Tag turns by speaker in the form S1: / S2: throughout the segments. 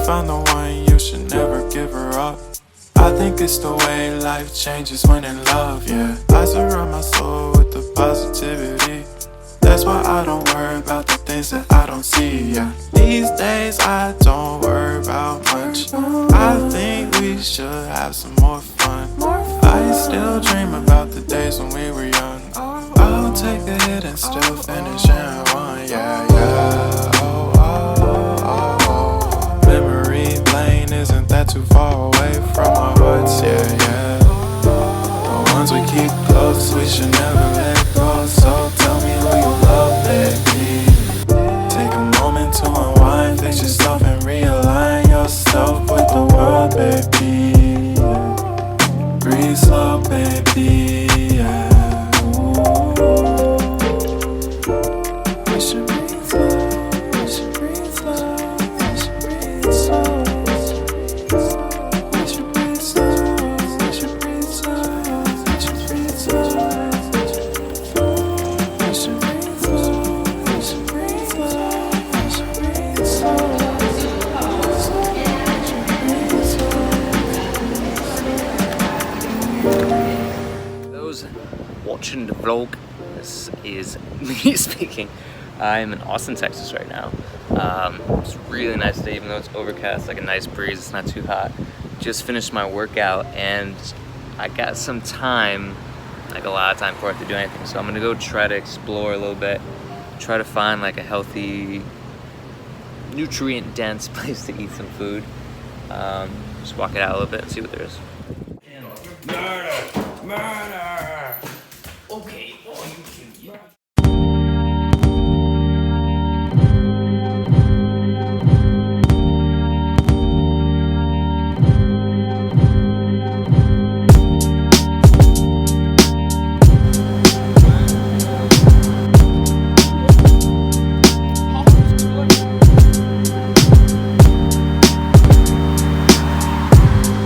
S1: found the one, you should never give her up. I think it's the way life changes when in love, yeah. I surround my soul with the positivity. That's why I don't worry about the things that I don't see, yeah. These days I don't worry about much. I think we should have some more fun. I still dream about the days when we were young. I'll take a hit and still finish in one, yeah, yeah. Oh, oh, oh, oh. Memory lane isn't that too far away from our hearts, yeah, yeah. The ones we keep close, we should never let go. So tell me who you love, baby. Take a moment to unwind, fix yourself and realign yourself with the world, baby. Breathe slow, baby, yeah. We should breathe slow, we should breathe slow, we should breathe slow. We should breathe slow, we should breathe slow, we should breathe slow. We should breathe slow, we should breathe slow, we should breathe slow.
S2: Those watching the vlog, this is me speaking. I'm in Austin, Texas right now. It's a really nice day, even though it's overcast, like a nice breeze, it's not too hot. Just finished my workout and I got some time, like a lot of time before I have to do anything. So I'm gonna go try to explore a little bit, try to find like a healthy, nutrient-dense place to eat some food. Just walk it out a little bit and see what there is. Murder! Murder! Okay, oh, you cute. Yeah.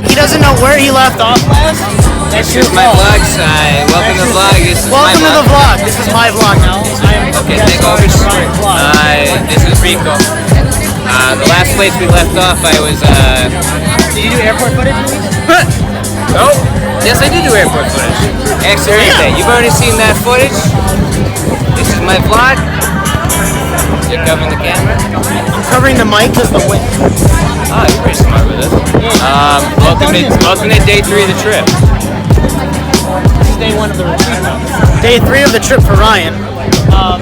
S3: He doesn't know where he left off last.
S2: This is my vlog, welcome to the vlog.
S3: Welcome to the vlog. This is my vlog now.
S2: Okay, take over. This is Rico. The last place we left off, I was.
S3: Did you do airport footage?
S2: Oh, yes, I did do airport footage. Extra everything. You've already seen that footage. This is my vlog. You're covering the camera.
S3: I'm covering the mic because the wind.
S2: Oh, you're pretty smart with this. Welcome to day 3 of the trip.
S3: This is day 1 of the retreat. Day 3 of the trip for Ryan. How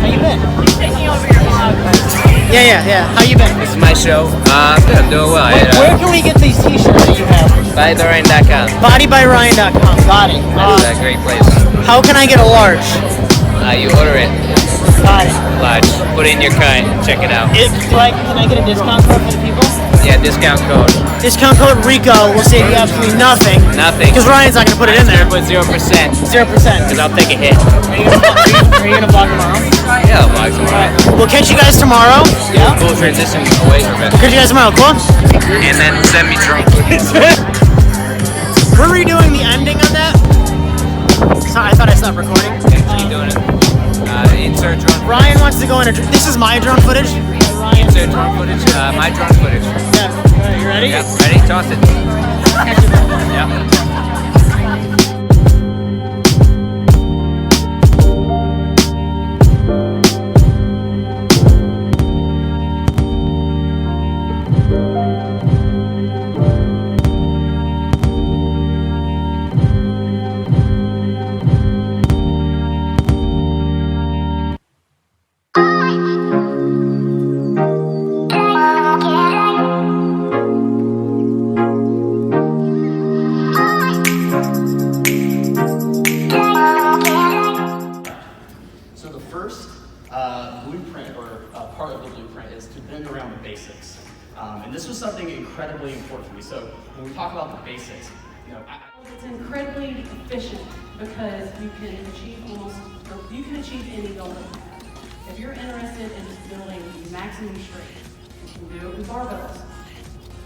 S3: you been? Yeah. How you been?
S2: This is my show. Good, I'm doing well.
S3: Where can we get these t-shirts that you have?
S2: BodyByRyan.com.
S3: BodyByRyan.com. Got it.
S2: That's a great place.
S3: How can I get a large?
S2: You order it.
S3: Got it.
S2: Large. Put in your kind. Check it out.
S3: Can I get a discount code for the people?
S2: Yeah, discount code.
S3: Discount code Rico will save you absolutely nothing.
S2: Nothing.
S3: Because Ryan's not going to put it in there.
S2: Put 0%.
S3: 0%.
S2: Because I'll take a hit.
S3: Are you going to vlog tomorrow?
S2: Yeah, I'll vlog tomorrow.
S3: We'll catch you guys tomorrow. Yeah.
S2: We'll transition away from it.
S3: We'll catch you guys tomorrow. Cool?
S2: And then send me drunk.
S3: We're redoing the ending on that. Sorry, I thought I stopped recording.
S2: Okay, keep doing it. Insert drone.
S3: Ryan wants to go in a. This is my drone footage. Ryan.
S2: Insert drone footage. My drone footage.
S3: Yeah. You ready?
S2: Yep. Ready? Toss it. Yep.
S4: Part of the blueprint is to bend around the basics. And this was something incredibly important to me. So when we talk about the basics,
S5: it's incredibly efficient because you can achieve any goal. If you're interested in just building maximum strength, you can do it with barbells.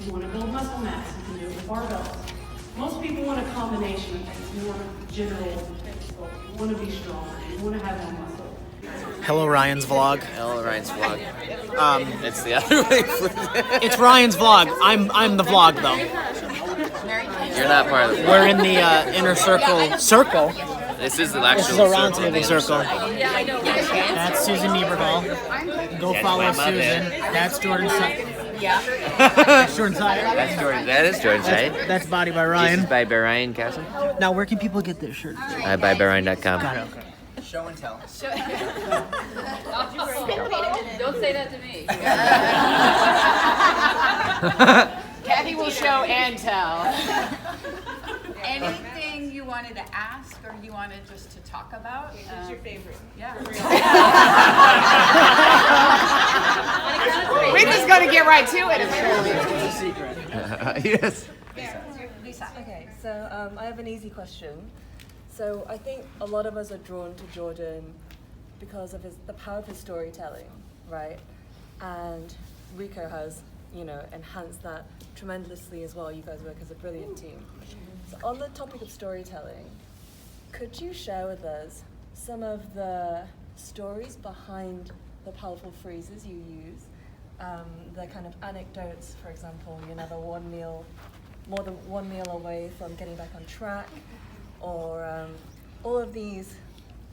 S5: If you want to build muscle mass, you can do it with barbells. Most people want a combination of things. You want a general physical, you want to be stronger, you want to have more muscle.
S3: Hello, Ryan's vlog.
S2: Hello, Ryan's vlog. It's the other way.
S3: It's Ryan's vlog. I'm the vlog though.
S2: You're not part of the vlog.
S3: We're in the inner circle. Circle.
S2: This is the
S3: This is
S2: actual
S3: a round
S2: circle.
S3: table circle. That's Susan Niebergall. Go follow
S2: my mother.
S3: Susan. That's Jordan Syatt.
S6: Yeah.
S3: That's Jordan Syatt.
S2: That's Jordan. That is Jordan Syatt.
S3: That's Body by
S2: This
S3: Ryan.
S2: is by Ryan Kassim.
S3: Now, where can people get this shirt?
S2: Buybaryan.com.
S3: Got it. Okay.
S7: Show and tell.
S6: Don't say that to me. Kathy will show and tell.
S8: Anything you wanted to ask or you wanted just to talk about?
S5: What's your favorite?
S8: Yeah.
S6: We're just going to get right to it.
S2: Yes.
S9: Okay, so I have an easy question. So I think a lot of us are drawn to Jordan because of the power of his storytelling, right? And Rico has, enhanced that tremendously as well. You guys work as a brilliant team. So on the topic of storytelling, could you share with us some of the stories behind the powerful phrases you use? The kind of anecdotes, for example, you're never more than one meal away from getting back on track, or all of these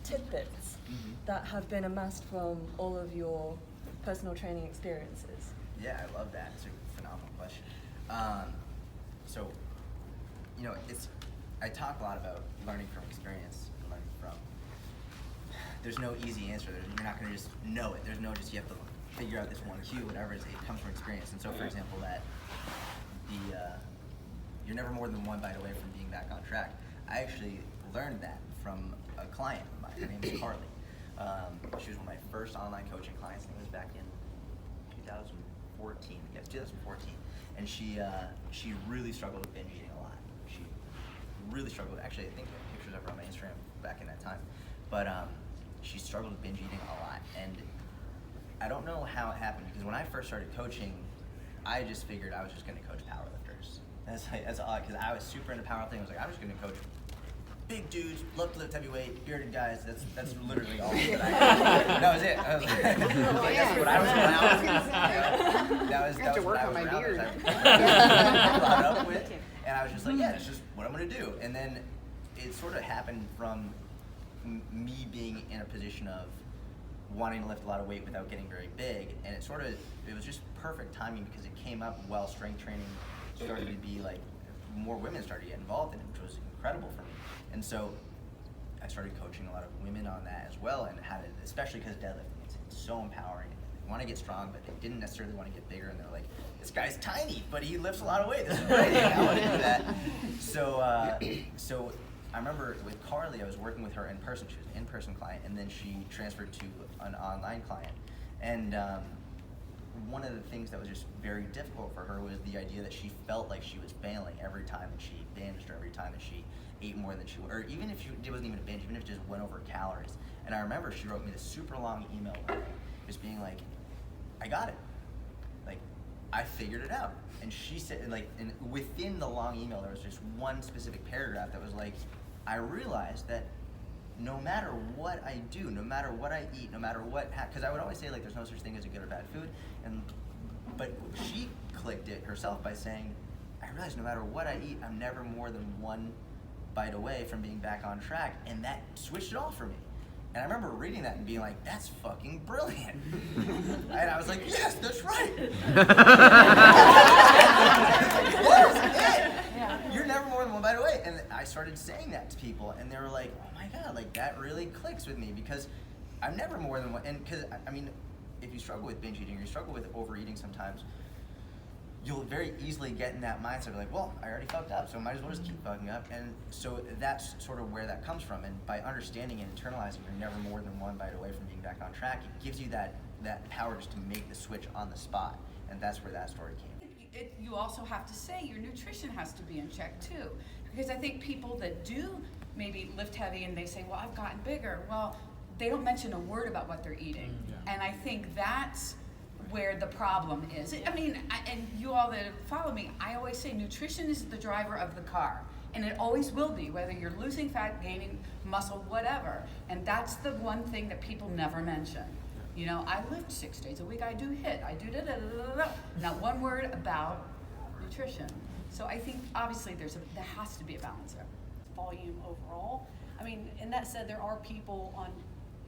S9: tidbits that have been amassed from all of your personal training experiences.
S7: Yeah, I love that. It's a phenomenal question. I talk a lot about learning from experience, there's no easy answer. You're not going to just know it. There's no just, you have to figure out this one cue, whatever it is. It comes from experience. And so, for example, that you're never more than one bite away from being back on track. I actually learned that from a client of mine. Her name is Carly. She was one of my first online coaching clients. I think it was back in 2014. Yes, 2014. And she really struggled with binge eating a lot. She really struggled. Actually, I think I have pictures of her on my Instagram back in that time. But she struggled with binge eating a lot. And I don't know how it happened, because when I first started coaching, I just figured I was just going to coach powerlifters. That's all, because I was super into powerlifting. I was like, I'm just going to coach big dudes, love to lift heavyweight, bearded guys. That's literally all that I did. That was it. I was like, that's what I was That was what I was brought up with. And I was just like, yeah, that's just what I'm going to do. And then it sort of happened from me being in a position of wanting to lift a lot of weight without getting very big, and it was just perfect timing, because it came up while strength training started to be like, more women started to get involved in it, which was incredible for me. And so I started coaching a lot of women on that as well, and had it, especially because deadlifting, it's so empowering. They want to get strong, but they didn't necessarily want to get bigger, and they're like, this guy's tiny, but he lifts a lot of weight. This is great. I want to do that. So I remember with Carly, I was working with her in person. She was an in-person client, and then she transferred to an online client. And one of the things that was just very difficult for her was the idea that she felt like she was failing every time that she binged, or every time that she ate more than she, or even if it wasn't even a binge, even if it just went over calories. And I remember she wrote me this super long email one day, just being like, I got it. Like, I figured it out. And she said, like, and within the long email, there was just one specific paragraph that was like, I realized that no matter what I do, no matter what I eat, no matter what, because I would always say, like, there's no such thing as a good or bad food, but she clicked it herself by saying, I realized no matter what I eat, I'm never more than one bite away from being back on track, and that switched it all for me. And I remember reading that and being like, that's fucking brilliant. And I was like, yes, that's right. That was it. You're never more than one bite away. And I started saying that to people, and they were like, oh my God, like, that really clicks with me, because I'm never more than one. And because, I mean, if you struggle with binge eating, or you struggle with overeating sometimes, you'll very easily get in that mindset of like, well, I already fucked up, so I might as well just keep fucking up. And so that's sort of where that comes from. And by understanding and internalizing you're never more than one bite away from being back on track, it gives you that power just to make the switch on the spot. And that's where that story came.
S8: You also have to say your nutrition has to be in check too. Because I think people that do maybe lift heavy and they say, well, I've gotten bigger. Well, they don't mention a word about what they're eating. And I think that's where the problem is. I mean, and you all that follow me, I always say nutrition is the driver of the car. And it always will be, whether you're losing fat, gaining muscle, whatever. And that's the one thing that people never mention. You know, I lift 6 days a week, I do HIIT, I do da-da-da-da-da. Not one word about nutrition. So I think obviously there has to be a balance there.
S5: Volume overall. I mean, and that said, there are people on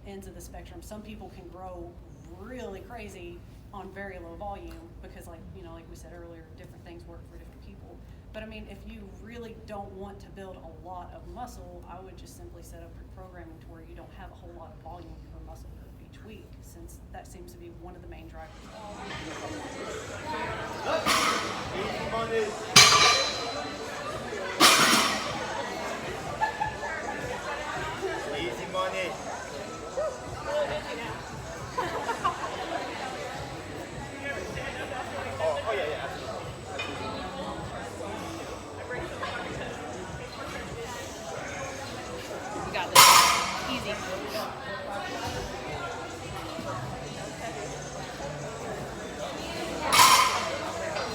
S5: ends of the spectrum. Some people can grow really crazy on very low volume because, like, you know, like we said earlier, different things work for different people. But I mean, if you really don't want to build a lot of muscle, I would just simply set up your programming to where you don't have a whole lot of volume per muscle group each week, since that seems to be one of the main drivers.
S10: Easy money. Oh yeah, yeah.
S6: You got this. Easy.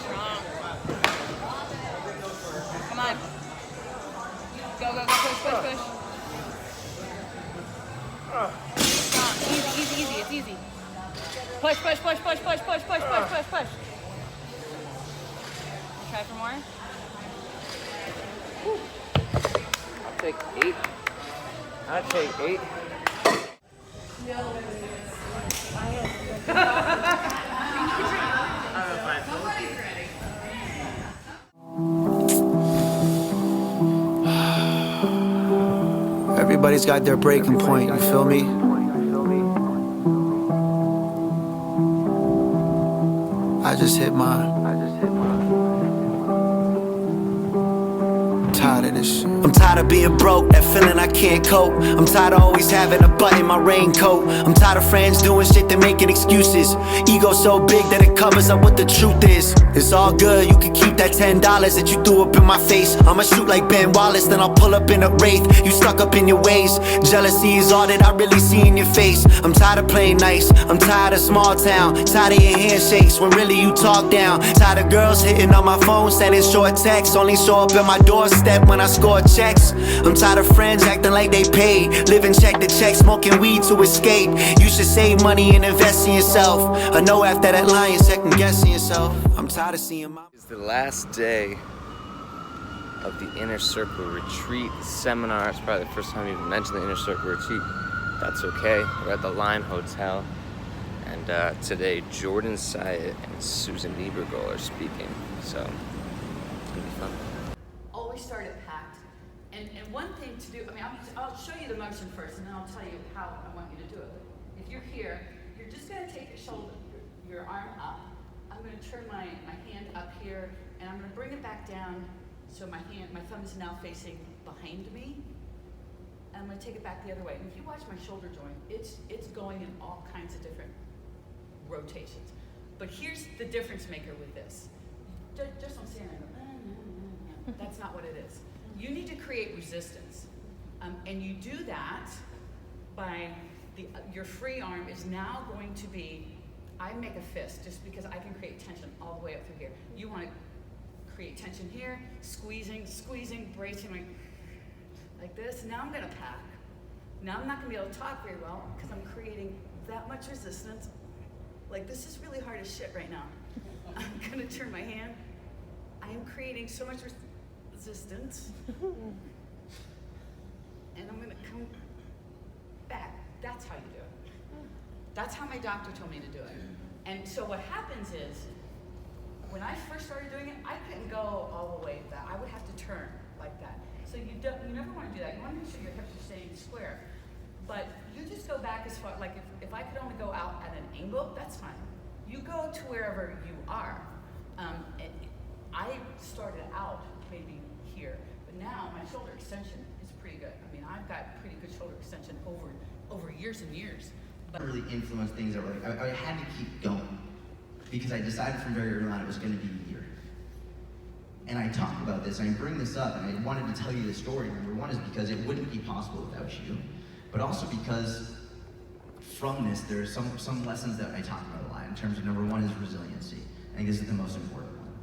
S6: Strong. Come on. Go, go, go, push, push, push. Strong. Easy, easy, easy. It's easy. Push, push, push, push, push, push, push, push, push, push. Try for more.
S2: I'll take 8. I'll take 8.
S11: Everybody's got their breaking point, you feel me? I just hit mine. Tired of this shit. I'm tired of being broke, that feeling I can't cope. I'm tired of always having a butt in my raincoat. I'm tired of friends doing shit that making excuses. Ego so big that it covers up what the truth is. It's all good, you can keep that $10 that you threw up in my face. I'ma shoot like Ben Wallace, then I'll pull up in a Wraith. You stuck up in your ways. Jealousy is all that I really see in your face. I'm tired of playing nice, I'm tired of small town. Tired of your handshakes when really you talk down. Tired of girls hitting on my phone, sending short texts. Only show up at my doorstep when I score checks. I'm tired of friends acting like they paid, living check to check, smoking weed to escape. You should save money and invest in yourself. I know after that lying, second guessing yourself. I'm tired of seeing my...
S2: It's the last day of the Inner Circle Retreat seminar. It's probably the first time you've mentioned the Inner Circle Retreat. That's okay. We're at the Line Hotel. And today, Jordan Syatt and Susan Niebergall are speaking. So, it's gonna be fun.
S8: Always start it packed. And one thing to do, I mean, I'll show you the motion first, and then I'll tell you how I want you to do it. If you're here, you're just gonna take your shoulder, your arm up. I'm gonna turn my hand up here, and I'm gonna bring it back down so my thumb is now facing behind me. And I'm gonna take it back the other way. And if you watch my shoulder joint, it's going in all kinds of different rotations. But here's the difference maker with this. Just don't stand there. That's not what it is. You need to create resistance. And you do that by your free arm is now going to be, I make a fist just because I can create tension all the way up through here. You want to create tension here, squeezing, bracing like this. Now I'm gonna pack. Now I'm not gonna be able to talk very well because I'm creating that much resistance. Like, this is really hard as shit right now. I'm gonna turn my hand. I am creating so much resistance. And I'm gonna come back. That's how you do it. That's how my doctor told me to do it. And so what happens is, when I first started doing it, I couldn't go all the way back. I would have to turn like that. So you never want to do that. You want to make sure your hips are staying square. But you just go back as far, like if I could only go out at an angle, that's fine. You go to wherever you are. And I started out maybe here, but now my shoulder extension is pretty good. I mean, I've got pretty good shoulder extension over years and years. But
S12: really influenced things that were like, I had to keep going because I decided from very early on it was going to be a year. And I talk about this, and I bring this up, and I wanted to tell you this story. Number one is because it wouldn't be possible without you, but also because from this, there are some lessons that I talk about a lot in terms of number one is resiliency. I think this is the most important one.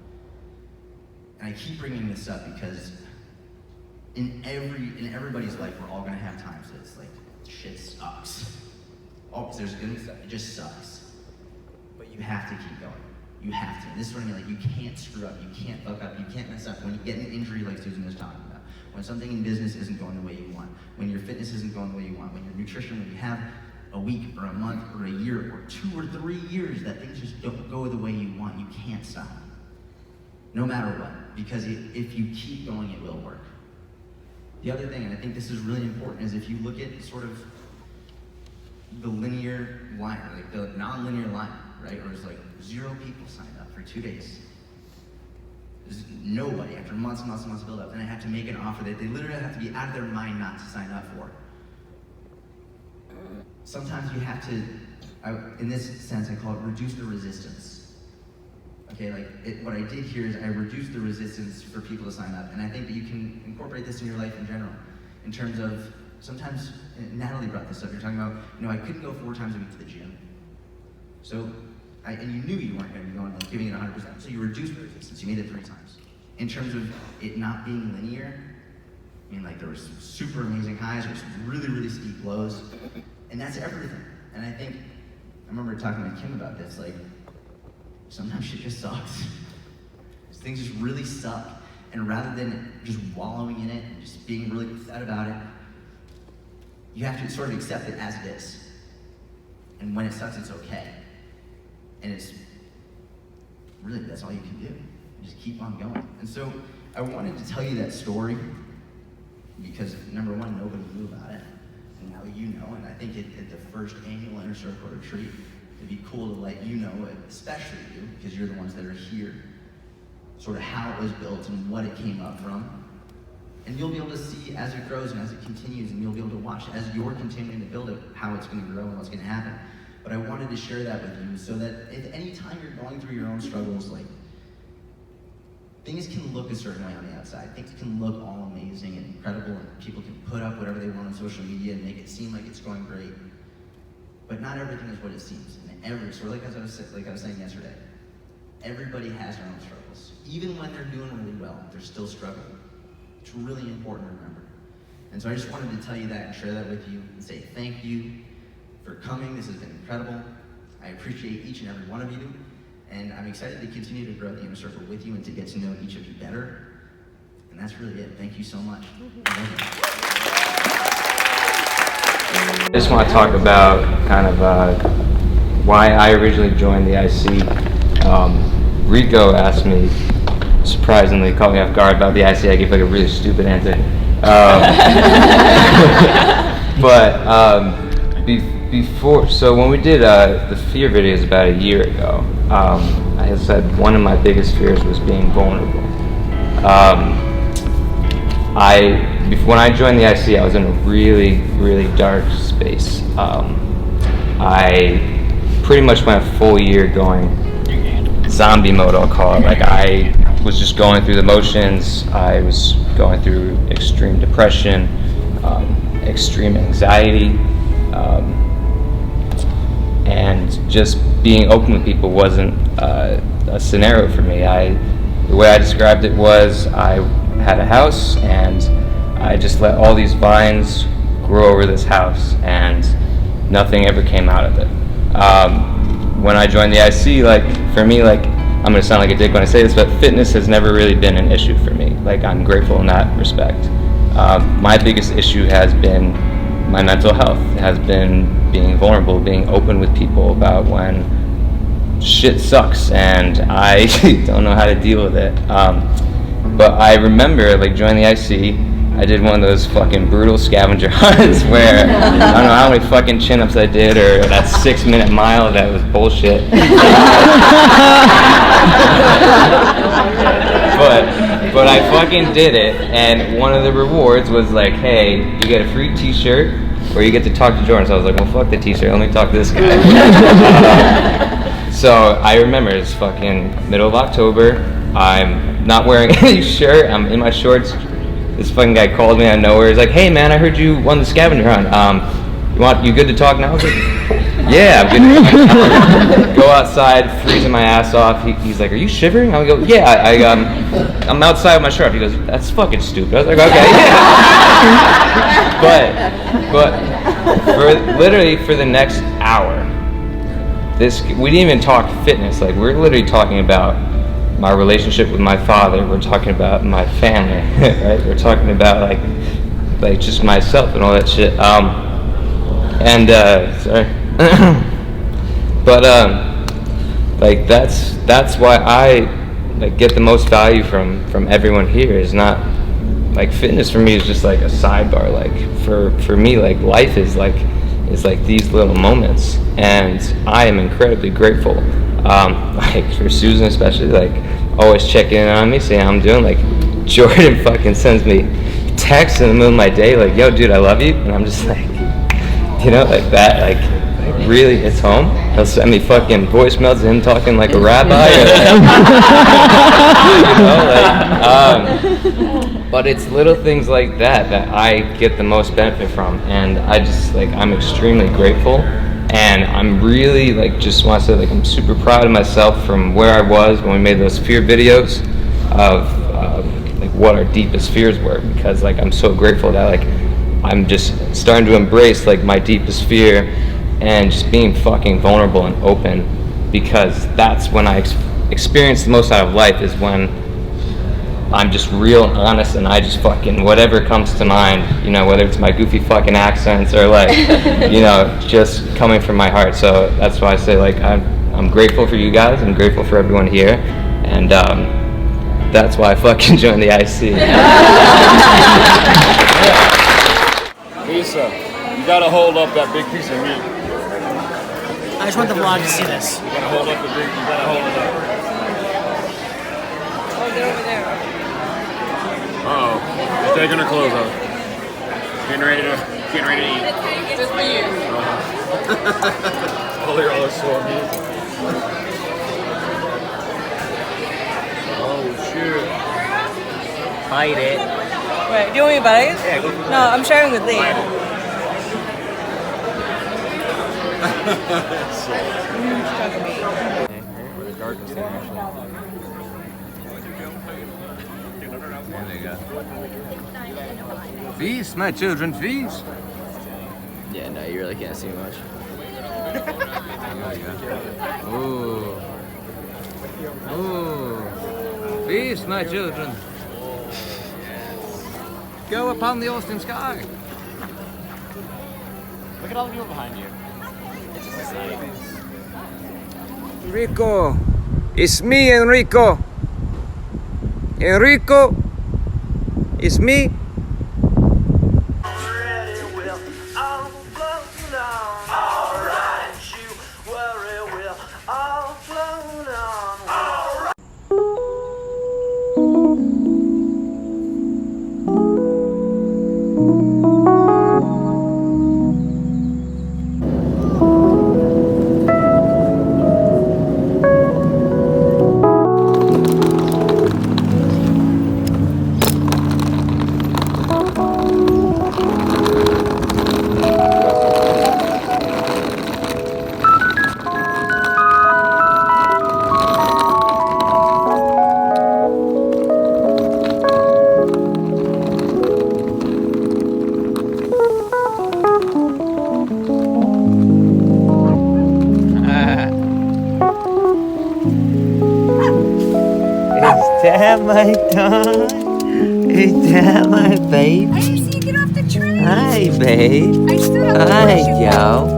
S12: And I keep bringing this up because in everybody's life, we're all gonna have times that it's like, shit sucks. Oh, it just sucks. But you have to keep going. You have to. And this is what I mean, like, you can't screw up, you can't fuck up, you can't mess up. When you get an injury like Susan was talking about, when something in business isn't going the way you want, when your fitness isn't going the way you want, when your nutrition, when you have a week or a month or a year or 2 or 3 years that things just don't go the way you want, you can't stop. No matter what, because if you keep going, it will work. The other thing, and I think this is really important, is if you look at sort of the linear line, or like the non-linear line, right? Or it's like 0 people signed up for 2 days. There's nobody after months and months and months of build up, and I have to make an offer that they literally have to be out of their mind not to sign up for. Sometimes you have to, in this sense, I call it reduce the resistance. Okay, like what I did here is I reduced the resistance for people to sign up, and I think that you can incorporate this in your life in general, in terms of sometimes, and Natalie brought this up, you're talking about, I couldn't go 4 times a week to the gym. So, and you knew you weren't going to be going, like, giving it 100%, so you reduced the resistance, you made it 3 times. In terms of it not being linear, I mean, like, there was some super amazing highs, or some really, really steep lows, and that's everything. And I think, I remember talking to Kim about this, like, sometimes shit just sucks. Things just really suck, and rather than just wallowing in it and just being really upset about it, you have to sort of accept it as it is. And when it sucks, it's okay. And it's really, that's all you can do. Just keep on going. And so I wanted to tell you that story because, number one, nobody knew about it. And now you know, and I think at the first annual Inner Circle retreat, it'd be cool to let you know, especially you, because you're the ones that are here, sort of how it was built and what it came up from. And you'll be able to see as it grows and as it continues, and you'll be able to watch as you're continuing to build it, how it's going to grow and what's going to happen. But I wanted to share that with you so that if any time you're going through your own struggles, like, things can look a certain way on the outside. Things can look all amazing and incredible, and people can put up whatever they want on social media and make it seem like it's going great. But not everything is what it seems. And sort of like I was saying yesterday, everybody has their own struggles. Even when they're doing really well, they're still struggling. It's really important to remember. And so I just wanted to tell you that and share that with you and say thank you for coming. This has been incredible. I appreciate each and every one of you. And I'm excited to continue to grow the Inner Circle with you and to get to know each of you better. And that's really it. Thank you so much.
S2: I just want to talk about kind of why I originally joined the IC. Rico asked me, surprisingly, caught me off guard about the IC. I gave like a really stupid answer. Before, so when we did the fear videos about a year ago, I had said one of my biggest fears was being vulnerable. When I joined the IC, I was in a really, really dark space. I pretty much went a full year going zombie mode, I'll call it. Like, I was just going through the motions. I was going through extreme depression, extreme anxiety, and just being open with people wasn't a scenario for me. The way I described it was I had a house and I just let all these vines grow over this house and nothing ever came out of it. When I joined the IC, like, for me, like, I'm gonna sound like a dick when I say this, but fitness has never really been an issue for me. Like, I'm grateful in that respect. My biggest issue has been my mental health. It has been being vulnerable, being open with people about when shit sucks and I don't know how to deal with it. But I remember, like, joining the IC, I did one of those fucking brutal scavenger hunts where I don't know how many fucking chin-ups I did, or that 6-minute mile that was bullshit. But I fucking did it, and one of the rewards was like, hey, you get a free t-shirt, or you get to talk to Jordan. So I was like, well, fuck the t-shirt, let me talk to this guy. So I remember it's fucking middle of October, I'm not wearing any shirt, I'm in my shorts. This fucking guy called me out of nowhere. He's like, hey man, I heard you won the scavenger hunt. You good to talk now? Yeah, I'm good to talk. Go outside, freezing my ass off. He's like, are you shivering? I go, yeah, I'm outside with my shirt. He goes, that's fucking stupid. I was like, okay, yeah. but literally for the next hour, we didn't even talk fitness. Like, we're literally talking about my relationship with my father. We're talking about my family, right? We're talking about like just myself and all that shit. Sorry. But like that's why I like get the most value from everyone here. Is not like fitness for me is just like a sidebar. Like for me, like life is like these little moments, and I am incredibly grateful. Like for Susan especially, like always checking in on me, saying how I'm doing. Like Jordan fucking sends me texts in the middle of my day, like, yo dude, I love you, and I'm just like, you know, like that, like really hits home. He'll send me fucking voicemails of him talking like a rabbi, or, you know, like, but it's little things like that I get the most benefit from, and I just like, I'm extremely grateful, and I'm really like, just want to say like, I'm super proud of myself from where I was when we made those fear videos of like what our deepest fears were, because like I'm so grateful that like I'm just starting to embrace like my deepest fear and just being fucking vulnerable and open, because that's when I experience the most out of life, is when I'm just real and honest, and I just fucking whatever comes to mind, you know, whether it's my goofy fucking accents or like, you know, just coming from my heart. So that's why I say like I'm grateful for you guys. I'm grateful for everyone here, and that's why I fucking joined the IC.
S10: Lisa, you gotta hold up that big piece of meat.
S3: I just want the vlog to see this.
S10: You gotta hold up the big, you gotta hold it up.
S6: Oh, they're over there.
S10: Uh-oh. She's taking her clothes off. Getting ready to eat.
S6: Just for you.
S10: Oh, they're all sore meat. Oh, shit.
S3: Bite it.
S9: Wait, do you want me to bite?
S3: Yeah, go for it.
S9: No, I'm sharing with Lee.
S10: Where the darkness is actually. There they go. Feast, my children, feast.
S2: Yeah, no, you really can't see much.
S10: Ooh. Ooh. Feast, my children. Go upon the Austin sky.
S3: Look at all the people behind you. It's just a sight.
S10: Rico. It's me, Enrico. Enrico. It's me.
S13: My dog? Is that my baby?
S8: I didn't see you get off the train.
S13: Hi, babe.
S8: I stood up.
S13: Hi, yo.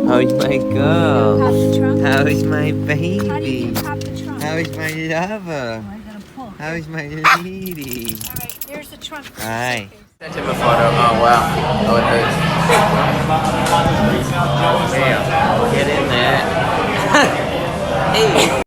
S13: How's my girl?
S8: Pop the trunk.
S13: How is my
S8: How do
S13: baby?
S8: you pop the trunk?
S13: How is my lover?
S8: I gotta pull.
S13: How is my lady?
S8: All right, here's the trunk.
S13: Hi.
S2: Sent him a photo. Oh wow. Oh, it hurts.
S13: Damn. Get in there. Hey.